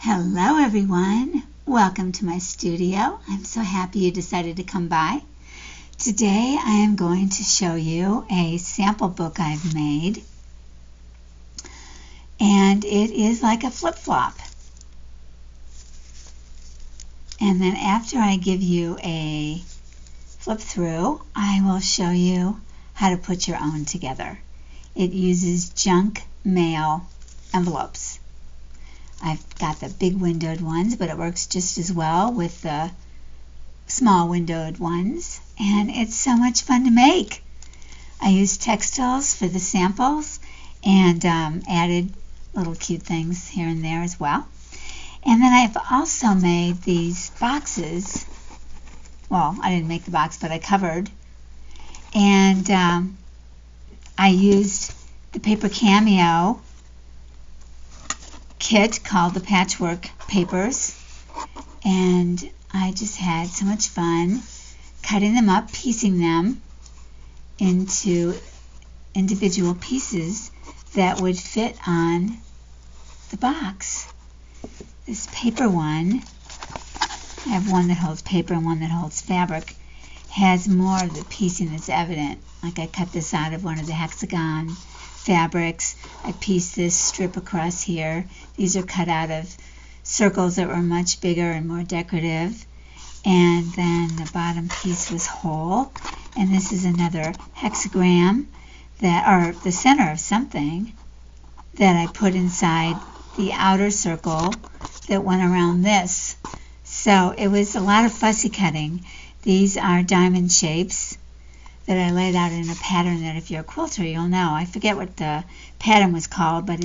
Hello everyone, welcome to my studio. I'm so happy you decided to come by. Today I am going to show you a sample book I've made, and it is like a flip-flop. And then after I give you a flip through, I will show you how to put your own together. It uses junk mail envelopes. I've got the big windowed ones, but it works just as well with the small windowed ones, and it's so much fun to make. I used textiles for the samples and added little cute things here and there as well. And then I've also made these boxes. Well, I didn't make the box, but I covered. And I used the Papercameo kit called the Patchwork Papers, and I just had so much fun cutting them up, piecing them into individual pieces that would fit on the box. This paper one, I have one that holds paper and one that holds fabric, has more of the piecing that's evident. Like I cut this out of one of the hexagon fabrics. I pieced this strip across here. These are cut out of circles that were much bigger and more decorative. And then the bottom piece was whole. And this is another hexagram or the center of something that I put inside the outer circle that went around this. So it was a lot of fussy cutting. These are diamond shapes that I laid out in a pattern that if you're a quilter you'll know. I forget what the pattern was called, but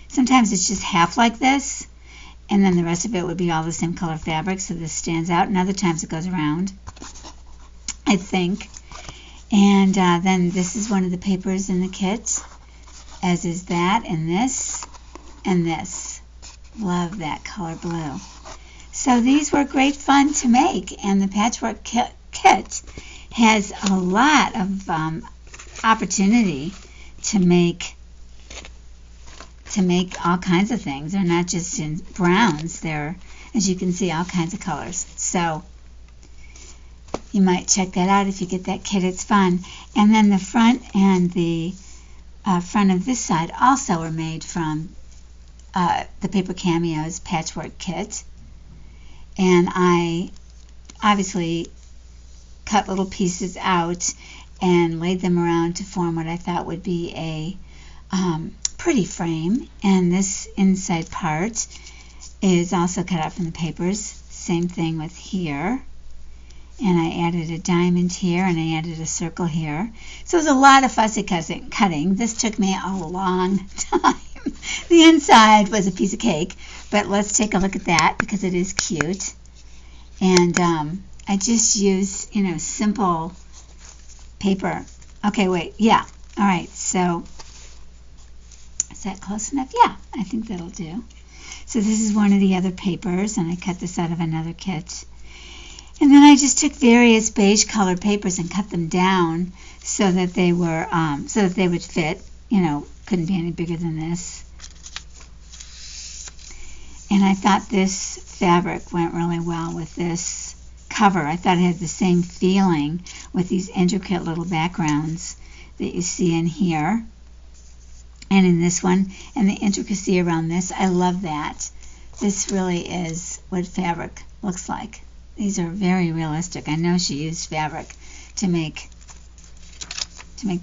sometimes it's just half like this, and then the rest of it would be all the same color fabric, so this stands out, and other times it goes around, I think. And then this is one of the papers in the kit, as is that, and this, and this. Love that color blue. So these were great fun to make, and the Patchwork kit has a lot of opportunity to make all kinds of things. They're not just in browns. They're, as you can see, all kinds of colors. So you might check that out if you get that kit. It's fun. And then the front and the front of this side also are made from the Papercameo's Patchwork kit. And I obviously cut little pieces out and laid them around to form what I thought would be a pretty frame. And this inside part is also cut out from the papers. Same thing with here. And I added a diamond here, and I added a circle here. So it was a lot of fussy cutting. This took me a long time. The inside was a piece of cake, but let's take a look at that because it is cute. And I just use, simple paper. Okay, wait, yeah. All right, so is that close enough? Yeah, I think that'll do. So this is one of the other papers, and I cut this out of another kit. And then I just took various beige colored papers and cut them down so that they were, so that they would fit. Couldn't be any bigger than this. And I thought this fabric went really well with this cover. I thought it had the same feeling with these intricate little backgrounds that you see in here and in this one, and the intricacy around this. I love that. This really is what fabric looks like. These are very realistic. I know she used fabric to make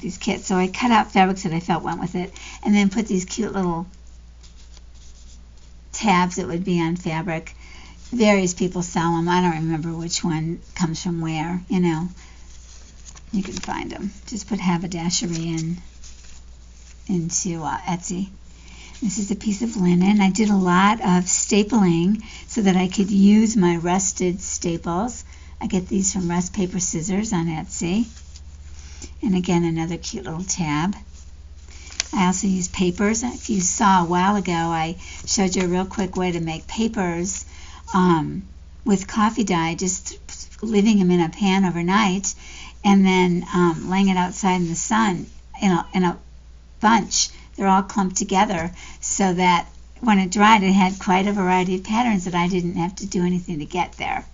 these kits. So I cut out fabrics that I felt went with it, and then put these cute little tabs that would be on fabric. Various people sell them. I don't remember which one comes from where. You can find them. Just put haberdashery into Etsy. This is a piece of linen. I did a lot of stapling so that I could use my rusted staples. I get these from Rust Paper Scissors on Etsy. And again, another cute little tab. I also use papers. If you saw a while ago, I showed you a real quick way to make papers with coffee dye, just leaving them in a pan overnight and then laying it outside in the sun in a bunch. They're all clumped together so that when it dried, it had quite a variety of patterns that I didn't have to do anything to get there.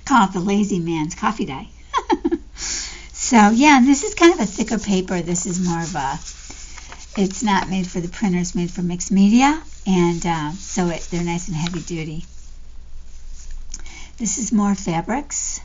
Call it the lazy man's coffee dye. So yeah, and this is kind of a thicker paper. This is more of a, it's not made for the printer, it's made for mixed media, and so they're nice and heavy duty. This is more fabrics,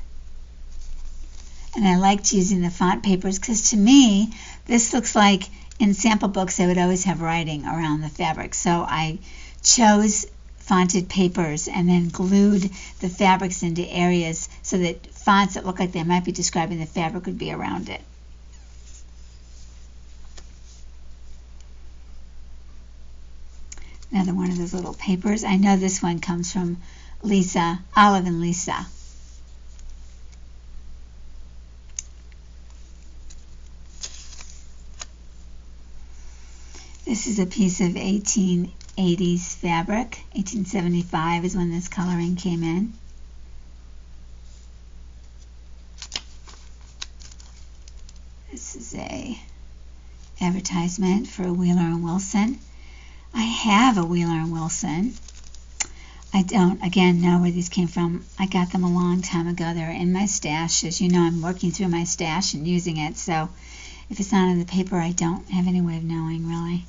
and I liked using the font papers because to me this looks like in sample books I would always have writing around the fabric, so I chose fonted papers and then glued the fabrics into areas so that fonts that look like they might be describing the fabric would be around it. Another one of those little papers. I know this one comes from Lisa, Olive and Lisa. This is a piece of 1880s fabric. 1875 is when this coloring came in. This is a advertisement for Wheeler & Wilson. I have a Wheeler & Wilson. I don't, again, know where these came from. I got them a long time ago. They're in my stash. As you know, I'm working through my stash and using it, so if it's not in the paper, I don't have any way of knowing, really.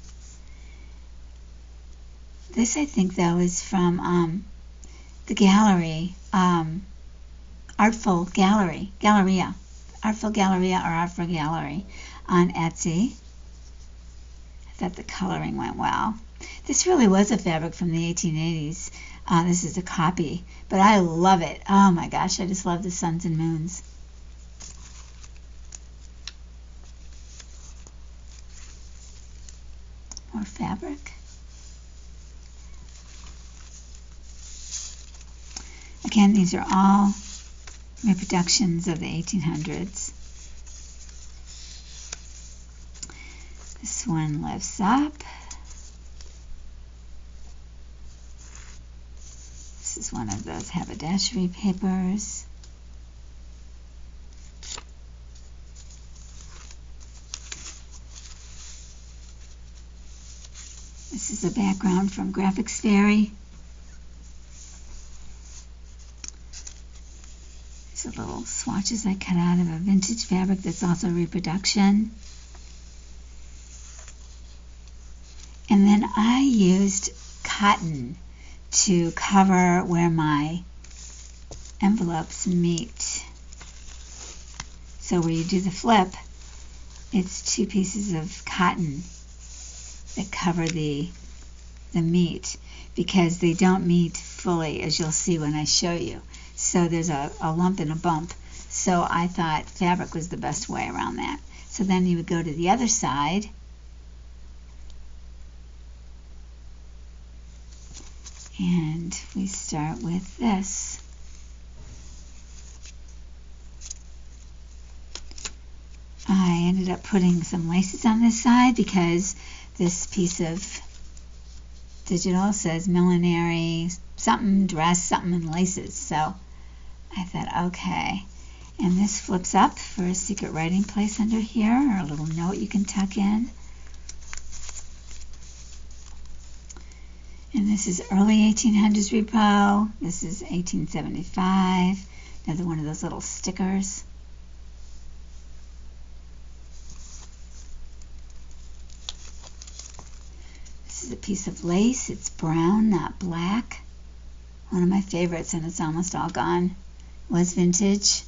This, I think, though, is from the gallery, Artful Gallery, Galleria, Artful Galleria or Artful Gallery on Etsy. I thought the coloring went well. This really was a fabric from the 1880s. This is a copy, but I love it. Oh my gosh, I just love the suns and moons. More fabric. Again, these are all reproductions of the 1800s. This one lifts up. This is one of those haberdashery papers. This is a background from Graphics Fairy. These are little swatches I cut out of a vintage fabric that's also reproduction. And then I used cotton to cover where my envelopes meet. So where you do the flip, it's two pieces of cotton that cover the meat, because they don't meet fully, as you'll see when I show you. So there's a lump and a bump. So I thought fabric was the best way around that. So then you would go to the other side, and we start with this. I ended up putting some laces on this side because this piece of digital says millinery something dress something and laces, so I thought, okay. And this flips up for a secret writing place under here, or a little note you can tuck in. And this is early 1800s repo. This is 1875. Another one of those little stickers. This is a piece of lace. It's brown, not black. One of my favorites, and it's almost all gone. Was vintage.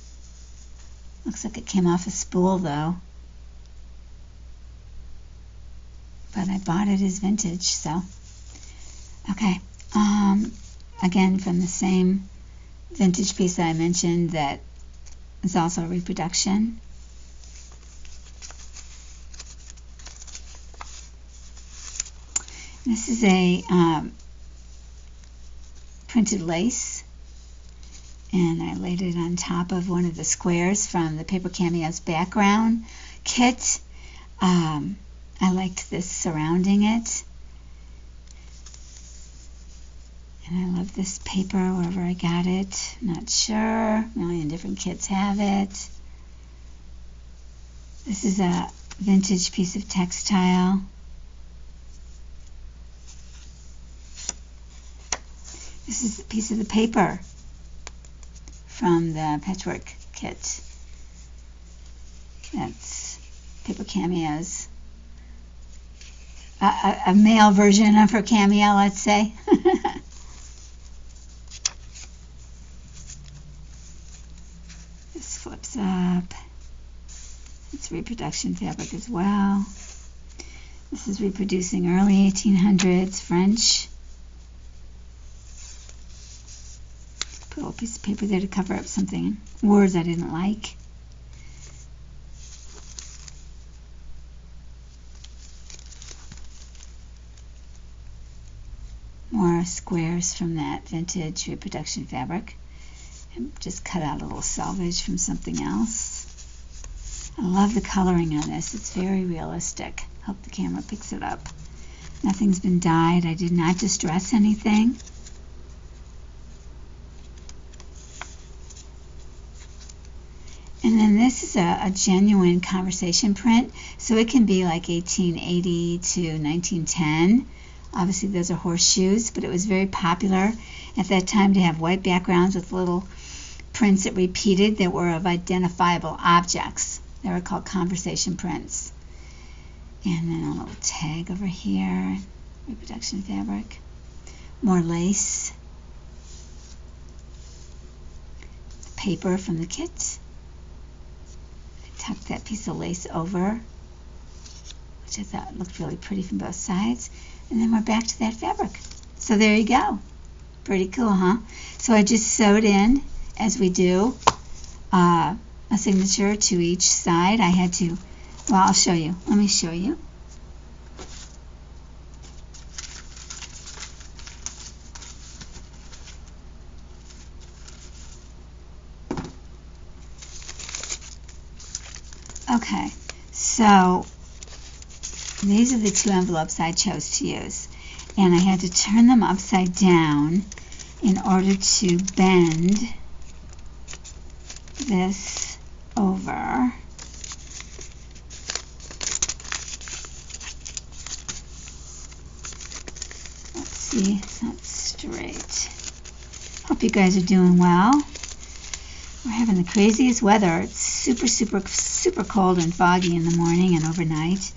Looks like it came off a spool, though. But I bought it as vintage, so. Okay. Again, from the same vintage piece that I mentioned that is also a reproduction. This is a printed lace, and I laid it on top of one of the squares from the Paper Cameo's background kit. I liked this surrounding it, and I love this paper wherever I got it. Not sure, a million different kits have it. This is a vintage piece of textile. This is a piece of the paper from the Patchwork kit. That's Paper Cameos. A male version of her cameo, let's say. This flips up. It's reproduction fabric as well. This is reproducing early 1800s French. Put a little piece of paper there to cover up something, words I didn't like. More squares from that vintage reproduction fabric. And just cut out a little selvage from something else. I love the coloring on this. It's very realistic. Hope the camera picks it up. Nothing's been dyed. I did not distress anything. And then this is a genuine conversation print. So it can be like 1880 to 1910. Obviously those are horseshoes, but it was very popular at that time to have white backgrounds with little prints that repeated that were of identifiable objects. They were called conversation prints. And then a little tag over here, reproduction fabric. More lace. Paper from the kit. I tucked that piece of lace over, which I thought looked really pretty from both sides. And then we're back to that fabric. So there you go. Pretty cool, huh? So I just sewed in, as we do, a signature to each side. I had to, well, I'll show you. Let me show you. Okay, so these are the two envelopes I chose to use, and I had to turn them upside down in order to bend this over. Let's see, it's not straight. Hope you guys are doing well. We're having the craziest weather. It's super, super, super cold and foggy in the morning and overnight.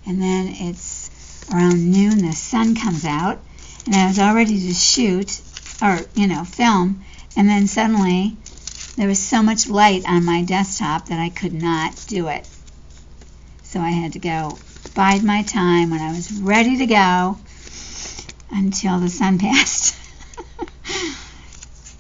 And then it's around noon, the sun comes out, and I was all ready to shoot, or, film, and then suddenly there was so much light on my desktop that I could not do it. So I had to go bide my time when I was ready to go until the sun passed.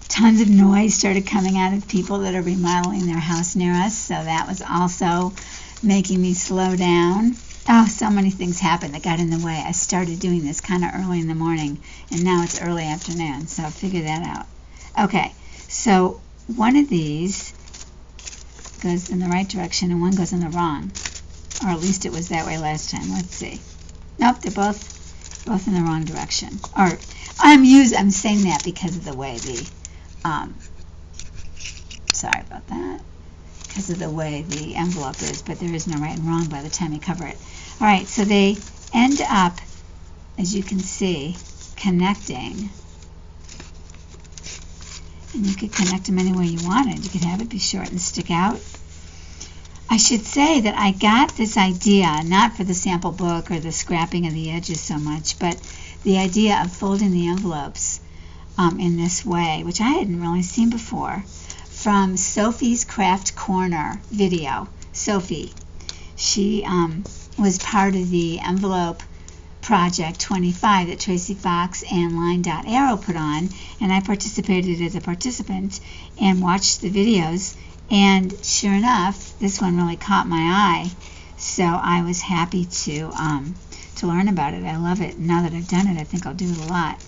Tons of noise started coming out of people that are remodeling their house near us, so that was also making me slow down. Oh, so many things happened that got in the way. I started doing this kind of early in the morning, and now it's early afternoon, so figure that out. Okay, so one of these goes in the right direction and one goes in the wrong, or at least it was that way last time. Let's see. Nope, they're both in the wrong direction. Or I'm saying that because of the way the sorry about that, because of the way the envelope is, but there is no right and wrong by the time you cover it. All right, so they end up, as you can see, connecting. And you could connect them any way you wanted. You could have it be short and stick out. I should say that I got this idea, not for the sample book or the scrapping of the edges so much, but the idea of folding the envelopes in this way, which I hadn't really seen before, from Sofie's Craft Corner video. Sofie, she was part of the envelope project 25 that Tracy Fox and Line.Arrow put on, and I participated as a participant and watched the videos, and sure enough, this one really caught my eye, so I was happy to learn about it. I love it. Now that I've done it, I think I'll do it a lot.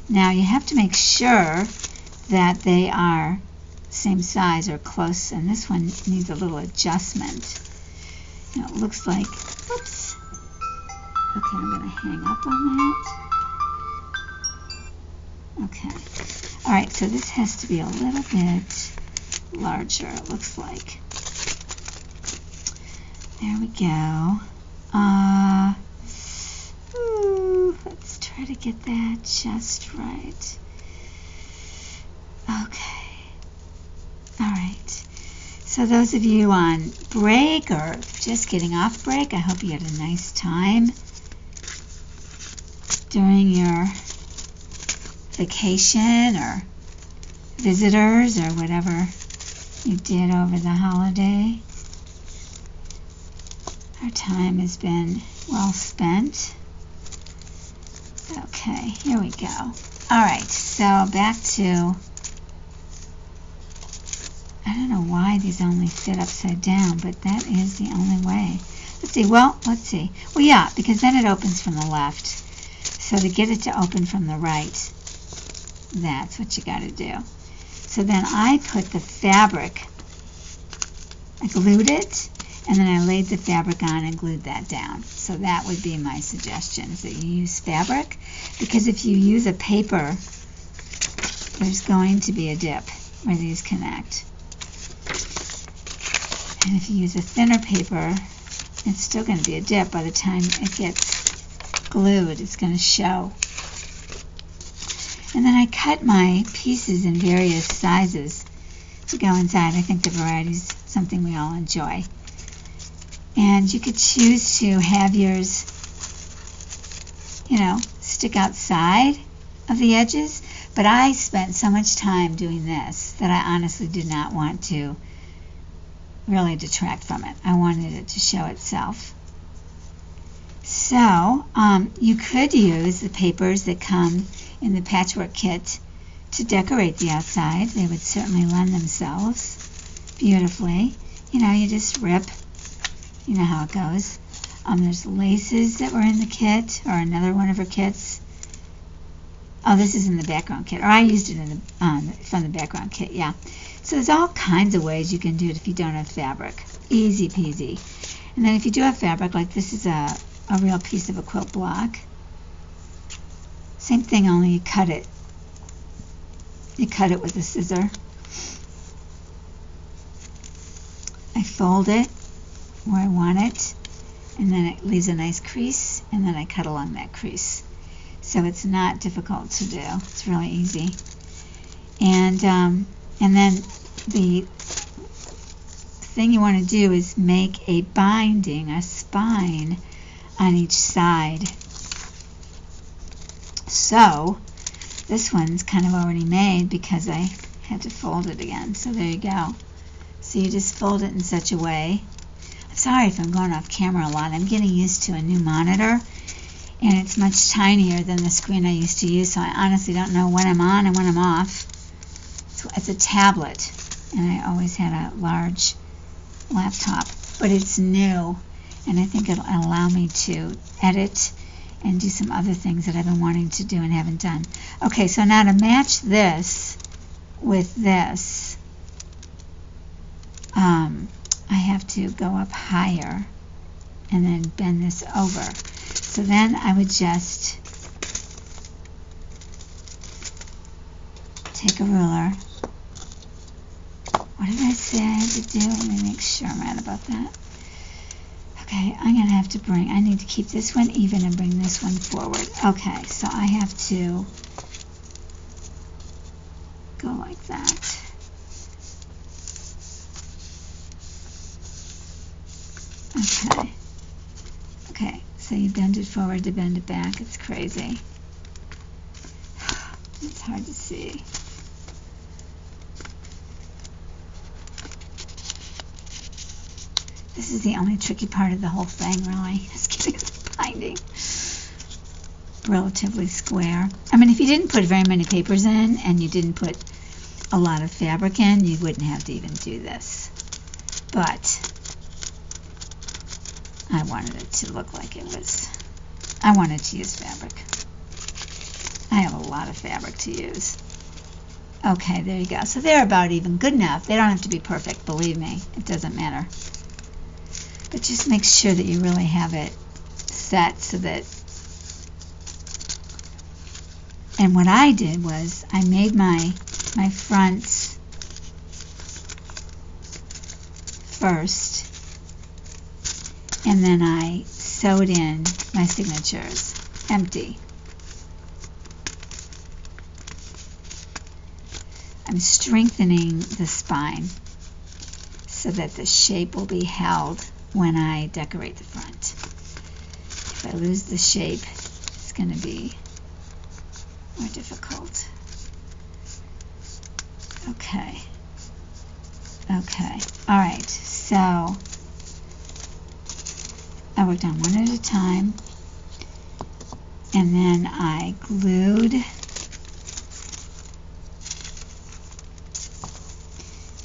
Now you have to make sure that they are same size or close, and this one needs a little adjustment. It looks like, whoops. Okay, I'm going to hang up on that. Okay. All right, so this has to be a little bit larger, it looks like. There we go. Let's try to get that just right. So those of you on break or just getting off break, I hope you had a nice time during your vacation or visitors or whatever you did over the holiday. Our time has been well spent. Okay, here we go. All right, so back to, I don't know why these only fit upside down, but that is the only way. Let's see. Well, yeah, because then it opens from the left. So to get it to open from the right, that's what you got to do. So then I put the fabric, I glued it, and then I laid the fabric on and glued that down. So that would be my suggestion, is that you use fabric, because if you use a paper, there's going to be a dip where these connect. And if you use a thinner paper, it's still going to be a dip. By the time it gets glued, it's going to show. And then I cut my pieces in various sizes to go inside. I think the variety is something we all enjoy. And you could choose to have yours, stick outside of the edges. But I spent so much time doing this that I honestly did not want to really detract from it. I wanted it to show itself. So you could use the papers that come in the patchwork kit to decorate the outside. They would certainly lend themselves beautifully. You just rip. You know how it goes. There's laces that were in the kit, or another one of her kits. Oh, this is in the background kit, or I used it in the from the background kit, yeah. So there's all kinds of ways you can do it if you don't have fabric. Easy peasy. And then if you do have fabric, like this is a real piece of a quilt block. Same thing, only you cut it. You cut it with a scissor. I fold it where I want it, and then it leaves a nice crease, and then I cut along that crease. So it's not difficult to do. It's really easy. And then the thing you want to do is make a binding, a spine on each side. So this one's kind of already made because I had to fold it again. So there you go. So you just fold it in such a way. I'm sorry if I'm going off camera a lot. I'm getting used to a new monitor, and it's much tinier than the screen I used to use, so I honestly don't know when I'm on and when I'm off. It's a tablet, and I always had a large laptop, but it's new, and I think it'll allow me to edit and do some other things that I've been wanting to do and haven't done. Okay, so now to match this with this, I have to go up higher and then bend this over. So then I would just take a ruler. What did I say I had to do? Let me make sure I'm right about that. Okay, I'm going to have to I need to keep this one even and bring this one forward. Okay, so I have to go like that. Okay, so you bend it forward to bend it back. It's crazy. It's hard to see. This is the only tricky part of the whole thing, really, is getting the binding relatively square. I mean, if you didn't put very many papers in and you didn't put a lot of fabric in, you wouldn't have to even do this. But I wanted it to look like it was, I wanted to use fabric. I have a lot of fabric to use. Okay, there you go. So they're about even. Good enough. They don't have to be perfect, believe me. It doesn't matter. But just make sure that you really have it set so that... And what I did was I made my fronts first, and then I sewed in my signatures, empty. I'm strengthening the spine. so that the shape will be held when I decorate the front. If I lose the shape, it's going to be more difficult. Okay. Okay. All right. So I worked on one at a time, and then I glued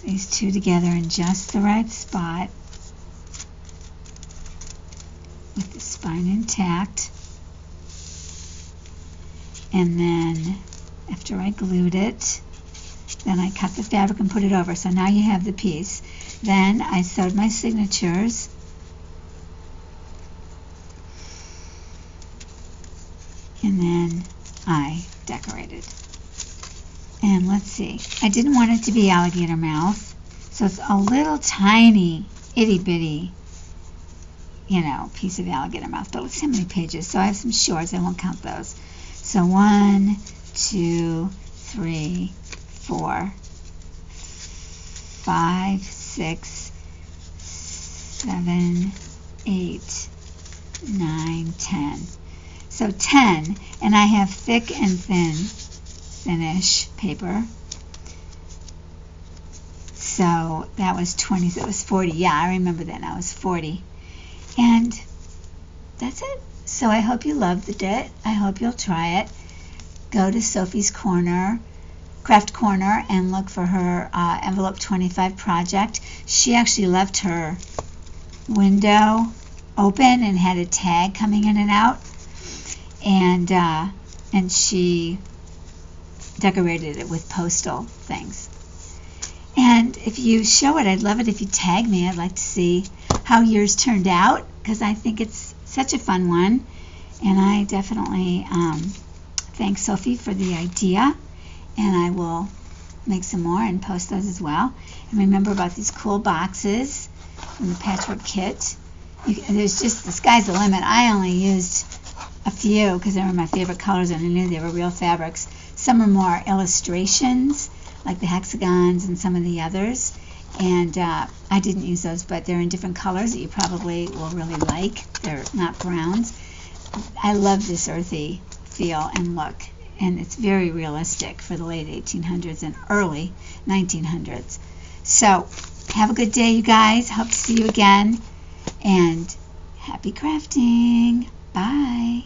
these two together in just the right spot with the spine intact. And then after I glued it, then I cut the fabric and put it over. So now you have the piece. Then I sewed my signatures. And then I decorated. And let's see, I didn't want it to be alligator mouth, so it's a little tiny, itty-bitty, piece of alligator mouth. But let's see how many pages. So I have some shorts, I won't count those. So 1, 2, 3, 4, 5, 6, 7, 8, 9, 10. So 10, and I have thick and thinnish paper. So that was 20, so it was 40. Yeah, I remember that now, it was 40. And that's it. So I hope you loved it. I hope you'll try it. Go to Sofie's Craft Corner, and look for her Envelope 25 project. She actually left her window open and had a tag coming in and out. And she decorated it with postal things. And if you show it, I'd love it if you tag me. I'd like to see how yours turned out, because I think it's such a fun one. And I definitely thank Sofie for the idea. And I will make some more and post those as well. And remember about these cool boxes from the Patchwork kit. There's just, the sky's the limit. I only used a few because they were my favorite colors and I knew they were real fabrics. Some are more illustrations, like the hexagons and some of the others. And I didn't use those, but they're in different colors that you probably will really like. They're not browns. I love this earthy feel and look. And it's very realistic for the late 1800s and early 1900s. So, have a good day, you guys. Hope to see you again. And happy crafting. Bye.